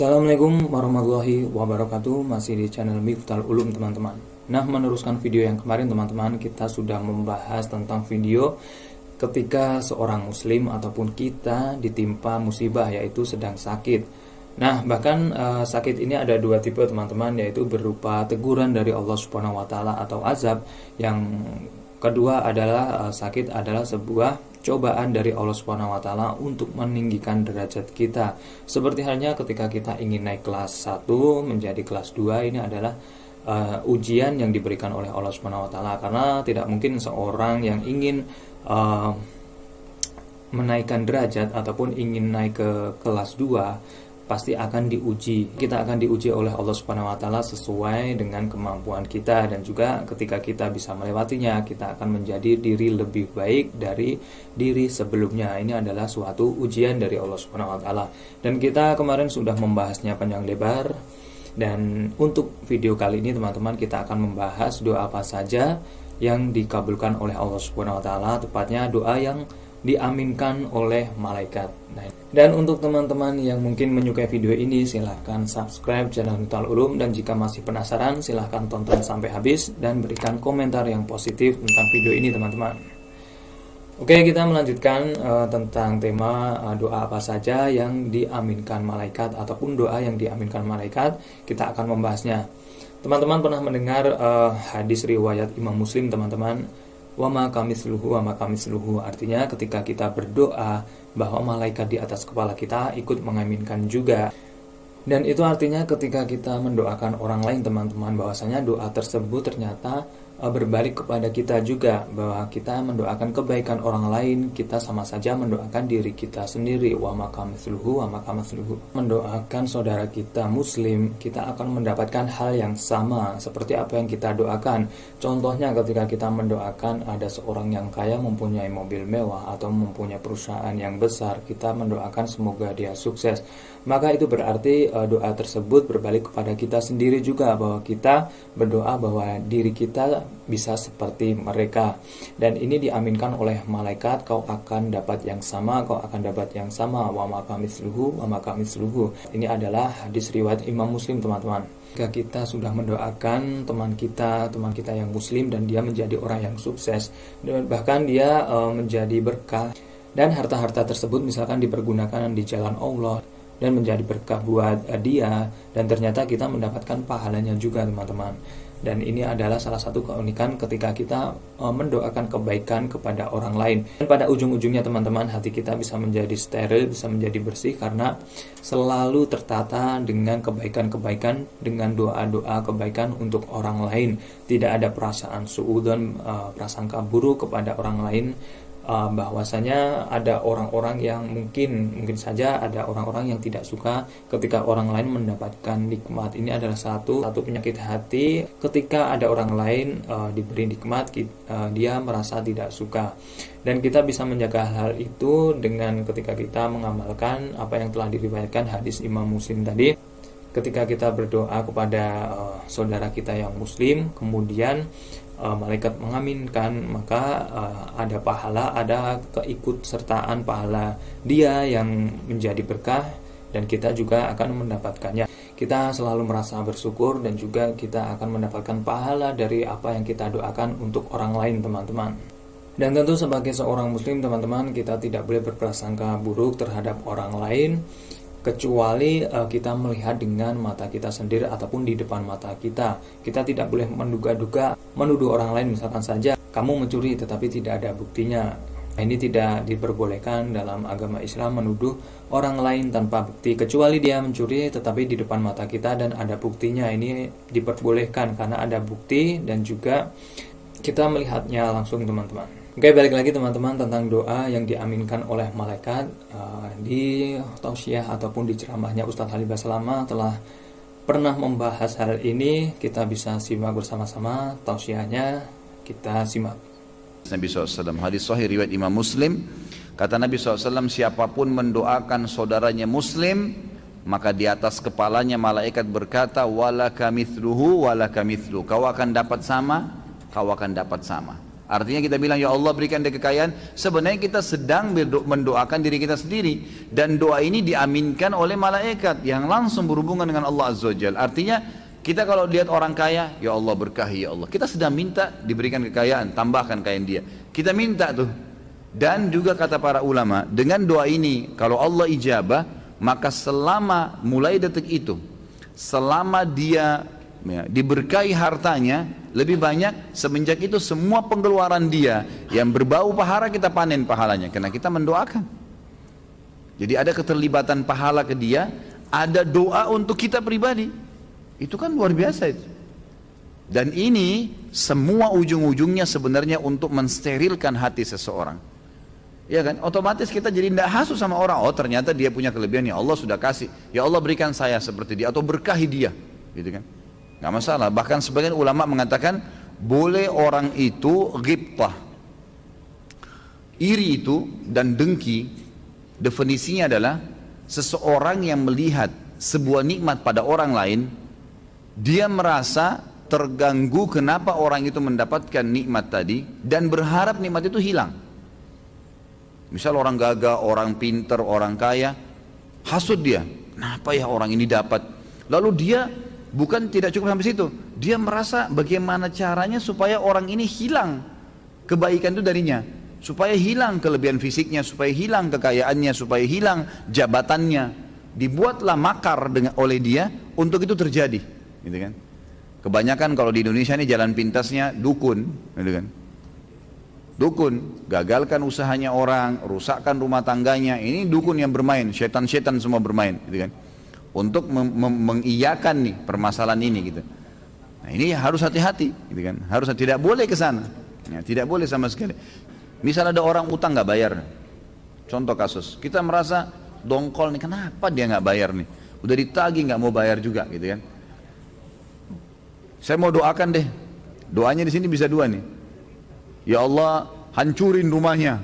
Assalamualaikum warahmatullahi wabarakatuh. Masih di channel Miftahul Ulum teman-teman. Nah, meneruskan video yang kemarin teman-teman, kita sudah membahas tentang video ketika seorang muslim ataupun kita ditimpa musibah, yaitu sedang sakit. Nah, bahkan sakit ini ada dua tipe teman-teman, yaitu berupa teguran dari Allah Subhanahu wa taala atau azab. Yang kedua adalah sakit adalah sebuah cobaan dari Allah Subhanahu wa taala untuk meninggikan derajat kita. Seperti halnya ketika kita ingin naik kelas 1 menjadi kelas 2, ini adalah ujian yang diberikan oleh Allah Subhanahu wa taala, karena tidak mungkin seorang yang ingin menaikkan derajat ataupun ingin naik ke kelas 2 pasti akan diuji. Kita akan diuji oleh Allah Subhanahu wa taala sesuai dengan kemampuan kita, dan juga ketika kita bisa melewatinya, kita akan menjadi diri lebih baik dari diri sebelumnya. Ini adalah suatu ujian dari Allah Subhanahu wa taala. Dan kita kemarin sudah membahasnya panjang lebar. Dan untuk video kali ini teman-teman, kita akan membahas doa apa saja yang dikabulkan oleh Allah Subhanahu wa taala, tepatnya doa yang diaminkan oleh malaikat. Dan untuk teman-teman yang mungkin menyukai video ini, silahkan subscribe channel Miftahul Ulum, dan jika masih penasaran silahkan tonton sampai habis dan berikan komentar yang positif tentang video ini teman-teman. Oke, kita melanjutkan tentang tema doa apa saja yang diaminkan malaikat ataupun doa yang diaminkan malaikat. Kita akan membahasnya. Teman-teman pernah mendengar hadis riwayat Imam Muslim teman-teman, wa ma kamitsluhu wa ma kamitsluhu, artinya ketika kita berdoa bahwa malaikat di atas kepala kita ikut mengaminkan juga. Dan itu artinya ketika kita mendoakan orang lain teman-teman, bahwasanya doa tersebut ternyata berbalik kepada kita juga, bahwa kita mendoakan kebaikan orang lain, kita sama saja mendoakan diri kita sendiri. Wa ma kamitsluhu wa ma kamitsluhu, mendoakan saudara kita muslim, kita akan mendapatkan hal yang sama seperti apa yang kita doakan. Contohnya ketika kita mendoakan ada seorang yang kaya, mempunyai mobil mewah atau mempunyai perusahaan yang besar, kita mendoakan semoga dia sukses, maka itu berarti doa tersebut berbalik kepada kita sendiri juga, bahwa kita berdoa bahwa diri kita bisa seperti mereka. Dan ini diaminkan oleh malaikat, kau akan dapat yang sama, kau akan dapat yang sama. Wa ma kamitsluhu wa ma kamitsluhu. Ini adalah hadis riwayat Imam Muslim teman-teman. Jika kita sudah mendoakan teman kita yang muslim dan dia menjadi orang yang sukses, bahkan dia menjadi berkah, dan harta-harta tersebut misalkan dipergunakan di jalan Allah dan menjadi berkah buat dia, dan ternyata kita mendapatkan pahalanya juga teman-teman. Dan ini adalah salah satu keunikan ketika kita mendoakan kebaikan kepada orang lain. Dan pada ujung-ujungnya teman-teman, hati kita bisa menjadi steril, bisa menjadi bersih, karena selalu tertata dengan kebaikan-kebaikan, dengan doa-doa kebaikan untuk orang lain. Tidak ada perasaan suudzon, prasangka buruk kepada orang lain, bahwasanya ada orang-orang yang mungkin saja ada orang-orang yang tidak suka ketika orang lain mendapatkan nikmat. Ini adalah satu penyakit hati, ketika ada orang lain diberi nikmat, dia merasa tidak suka. Dan kita bisa menjaga hal itu dengan ketika kita mengamalkan apa yang telah diriwayatkan hadis Imam Muslim tadi. Ketika kita berdoa kepada saudara kita yang muslim, kemudian malaikat mengaminkan, maka ada pahala, ada keikutsertaan pahala dia yang menjadi berkah, dan kita juga akan mendapatkannya. Kita selalu merasa bersyukur, dan juga kita akan mendapatkan pahala dari apa yang kita doakan untuk orang lain teman-teman. Dan tentu sebagai seorang muslim teman-teman, kita tidak boleh berprasangka buruk terhadap orang lain, kecuali kita melihat dengan mata kita sendiri ataupun di depan mata kita. Kita tidak boleh menduga-duga, menuduh orang lain. Misalkan saja kamu mencuri tetapi tidak ada buktinya. Ini tidak diperbolehkan dalam agama Islam, menuduh orang lain tanpa bukti, kecuali dia mencuri tetapi di depan mata kita dan ada buktinya. Ini diperbolehkan karena ada bukti dan juga kita melihatnya langsung teman-teman. Oke, balik lagi teman-teman tentang doa yang diaminkan oleh malaikat. Di tausiah ataupun di ceramahnya Ustadz Khalil Basalamah telah pernah membahas hal ini. Kita bisa simak bersama-sama tausiahnya, kita simak. Nabi SAW, hadis sahih riwayat Imam Muslim, kata Nabi SAW, siapapun mendoakan saudaranya muslim, maka di atas kepalanya malaikat berkata, wala kamithluhu wala kamithlu, kau akan dapat sama, kau akan dapat sama. Artinya kita bilang, ya Allah berikan dia kekayaan, sebenarnya kita sedang mendoakan diri kita sendiri. Dan doa ini diaminkan oleh malaikat yang langsung berhubungan dengan Allah Azza wa Jalla. Artinya kita kalau lihat orang kaya, ya Allah berkahi ya Allah, kita sedang minta diberikan kekayaan, tambahkan kekayaan dia. Kita minta tuh. Dan juga kata para ulama, dengan doa ini kalau Allah ijabah, maka selama mulai detik itu, selama dia diberkahi hartanya lebih banyak, semenjak itu semua pengeluaran dia yang berbau pahala kita panen pahalanya, karena kita mendoakan. Jadi ada keterlibatan pahala ke dia, ada doa untuk kita pribadi. Itu kan luar biasa itu. Dan ini semua ujung-ujungnya sebenarnya untuk mensterilkan hati seseorang. Ya kan, otomatis kita jadi tidak hasut sama orang. Oh ternyata dia punya kelebihan, ya Allah sudah kasih, ya Allah berikan saya seperti dia, atau berkahi dia, gitu kan. Nggak masalah. Bahkan sebagian ulama mengatakan boleh orang itu ghibtah. Iri itu dan dengki definisinya adalah seseorang yang melihat sebuah nikmat pada orang lain, dia merasa terganggu kenapa orang itu mendapatkan nikmat tadi dan berharap nikmat itu hilang. Misal orang gagah, orang pinter, orang kaya, hasut dia, kenapa ya orang ini dapat. Lalu dia bukan tidak cukup sampai situ, dia merasa bagaimana caranya supaya orang ini hilang kebaikan itu darinya, supaya hilang kelebihan fisiknya, supaya hilang kekayaannya, supaya hilang jabatannya. Dibuatlah makar oleh dia untuk itu terjadi, gitu kan. Kebanyakan kalau di Indonesia ini jalan pintasnya dukun, gitu kan. Dukun, gagalkan usahanya orang, rusakkan rumah tangganya. Ini dukun yang bermain, setan-setan semua bermain, gitu kan. Untuk mengiyakan nih permasalahan ini gitu. Nah ini harus hati-hati, gitu kan. Harus tidak boleh ke sana, ya, tidak boleh sama sekali. Misal ada orang utang nggak bayar, contoh kasus, kita merasa dongkol nih, kenapa dia nggak bayar nih? Udah ditagih nggak mau bayar juga, gitu kan. Saya mau doakan deh, doanya di sini bisa dua nih. Ya Allah hancurin rumahnya,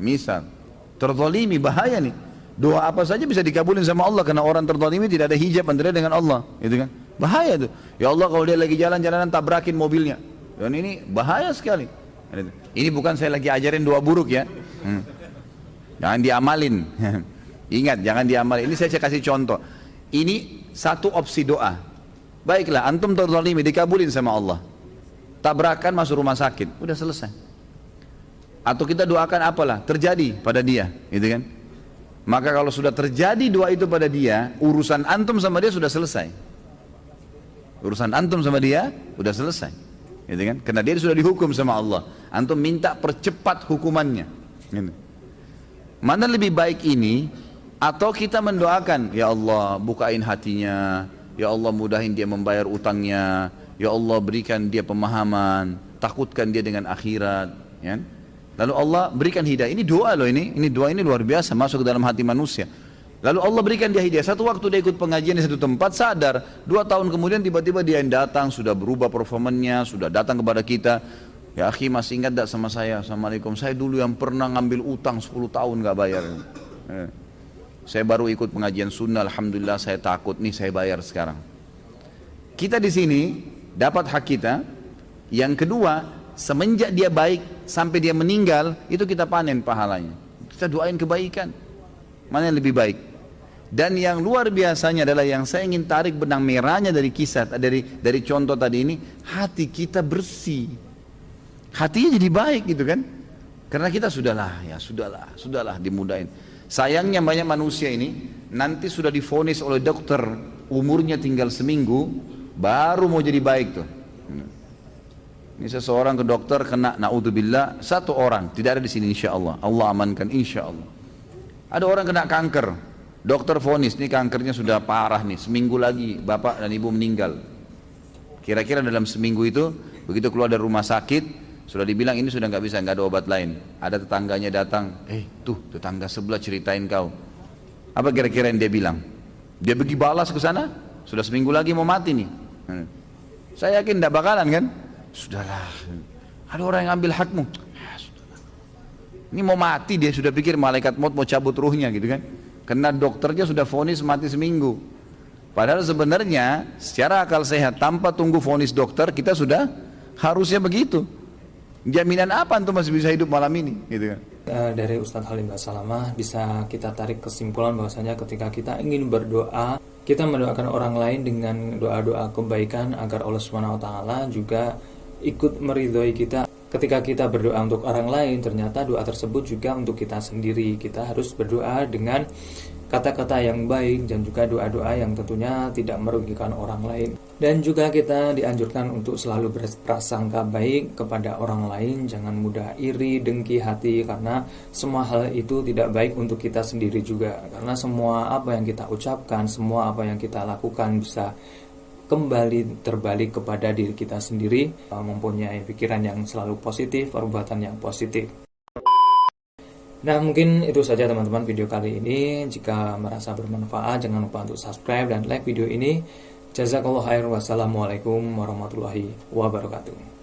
misal terzalimi, bahaya nih. Doa apa saja bisa dikabulin sama Allah karena orang terzalimi tidak ada hijab antara dengan Allah, gitu kan. Bahaya tuh. Ya Allah kalau dia lagi jalan-jalanan tabrakin mobilnya. Dan ini bahaya sekali. Ini bukan saya lagi ajarin doa buruk ya. Jangan diamalin. Ingat, jangan diamalin. Ini saya kasih contoh. Ini satu opsi doa. Baiklah, antum terzalimi dikabulin sama Allah. Tabrakan masuk rumah sakit, udah selesai. Atau kita doakan apalah terjadi pada dia, gitu kan. Maka kalau sudah terjadi doa itu pada dia, urusan antum sama dia sudah selesai. Urusan antum sama dia sudah selesai, gitu kan? Karena dia sudah dihukum sama Allah. Antum minta percepat hukumannya. Gitu. Mana lebih baik ini, atau kita mendoakan, ya Allah bukain hatinya, ya Allah mudahin dia membayar utangnya, ya Allah berikan dia pemahaman, takutkan dia dengan akhirat, ya. Lalu Allah berikan hidayah. Ini doa loh ini doa ini luar biasa, masuk ke dalam hati manusia. Lalu Allah berikan dia hidayah. Satu waktu dia ikut pengajian di satu tempat, sadar 2 tahun kemudian tiba-tiba dia yang datang, sudah berubah performanya, sudah datang kepada kita. Ya akhi, masih ingat tak sama saya? Assalamualaikum, saya dulu yang pernah ngambil utang 10 tahun gak bayar. Saya baru ikut pengajian sunnah, alhamdulillah saya takut nih, saya bayar sekarang. Kita di sini dapat hak kita. Yang kedua, semenjak dia baik sampai dia meninggal, itu kita panen pahalanya. Kita doain kebaikan. Mana yang lebih baik? Dan yang luar biasanya adalah yang saya ingin tarik benang merahnya dari kisah, dari contoh tadi ini, hati kita bersih. Hatinya jadi baik gitu kan. Karena kita sudahlah dimudahin. Sayangnya banyak manusia ini nanti sudah divonis oleh dokter, umurnya tinggal seminggu, baru mau jadi baik tuh. Ini seseorang ke dokter kena, naudzubillah, 1 orang, tidak ada di sini insyaallah. Allah amankan insyaallah. Ada orang kena kanker, dokter vonis, ini kankernya sudah parah nih, seminggu lagi bapak dan ibu meninggal. Kira-kira dalam seminggu itu, begitu keluar dari rumah sakit, sudah dibilang ini sudah nggak bisa, nggak ada obat lain. Ada tetangganya datang, tuh tetangga sebelah ceritain kau. Apa kira-kira yang dia bilang? Dia pergi balas ke sana, sudah seminggu lagi mau mati nih. Saya yakin tidak bakalan kan? Sudahlah, ada orang yang ambil hakmu. Sudahlah. Ini mau mati, dia sudah pikir malaikat maut mau cabut ruhnya gitu kan. Karena dokternya sudah vonis mati seminggu. Padahal sebenarnya secara akal sehat tanpa tunggu vonis dokter kita sudah harusnya begitu. Jaminan apa antum masih bisa hidup malam ini, gitu kan? Dari Ustadz Halim Basalamah bisa kita tarik kesimpulan bahwasanya ketika kita ingin berdoa, kita mendoakan orang lain dengan doa-doa kebaikan agar Allah Subhanahu wa taala juga ikut meridhoi kita. Ketika kita berdoa untuk orang lain, ternyata doa tersebut juga untuk kita sendiri. Kita harus berdoa dengan kata-kata yang baik dan juga doa-doa yang tentunya tidak merugikan orang lain. Dan juga kita dianjurkan untuk selalu berprasangka baik kepada orang lain, jangan mudah iri, dengki hati, karena semua hal itu tidak baik untuk kita sendiri juga. Karena semua apa yang kita ucapkan, semua apa yang kita lakukan bisa kembali terbalik kepada diri kita sendiri, mempunyai pikiran yang selalu positif, perbuatan yang positif. Nah, mungkin itu saja teman-teman video kali ini. Jika merasa bermanfaat, jangan lupa untuk subscribe dan like video ini. Jazakallahu khairan. Wassalamualaikum warahmatullahi wabarakatuh.